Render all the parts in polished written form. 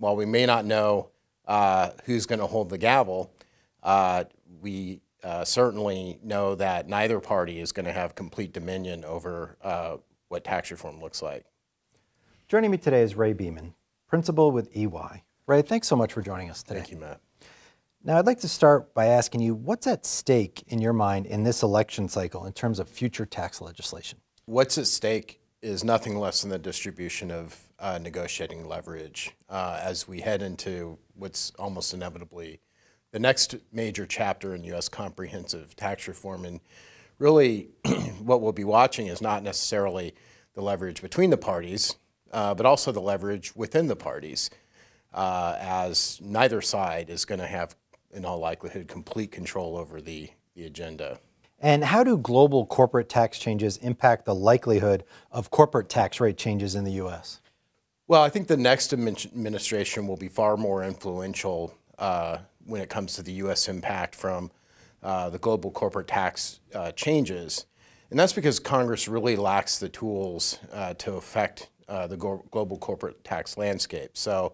while we may not know who's going to hold the gavel, we certainly know that neither party is going to have complete dominion over what tax reform looks like. Joining me today is Ray Beeman, principal with EY. Ray, thanks so much for joining us today. Thank you, Matt. Now, I'd like to start by asking you, what's at stake in your mind in this election cycle in terms of future tax legislation? What's at stake is nothing less than the distribution of negotiating leverage as we head into what's almost inevitably the next major chapter in U.S. comprehensive tax reform. And really, what we'll be watching is not necessarily the leverage between the parties, but also the leverage within the parties, as neither side is going to have, in all likelihood, complete control over the agenda. And how do global corporate tax changes impact the likelihood of corporate tax rate changes in the U.S.? Well, I think the next administration will be far more influential when it comes to the U.S. impact from the global corporate tax changes. And that's because Congress really lacks the tools to affect the global corporate tax landscape. So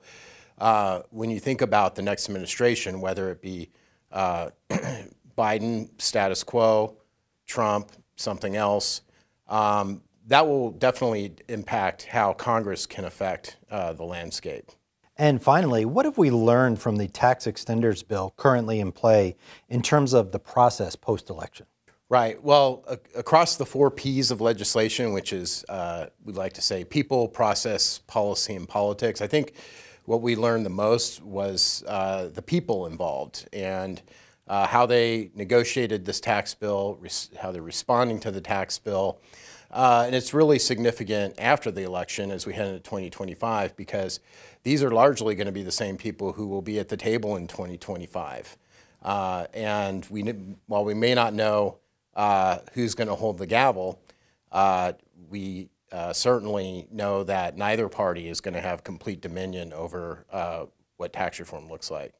when you think about the next administration, whether it be Biden, status quo, Trump, something else, that will definitely impact how Congress can affect the landscape. And finally, what have we learned from the tax extenders bill currently in play in terms of the process post-election? Right. Well, across the 4 Ps of legislation, which is, we'd like to say, people, process, policy, and politics, I think what we learned the most was the people involved and how they negotiated this tax bill, how they're responding to the tax bill. And it's really significant after the election as we head into 2025 because these are largely going to be the same people who will be at the table in 2025. And while we may not know who's going to hold the gavel, we certainly know that neither party is going to have complete dominion over what tax reform looks like.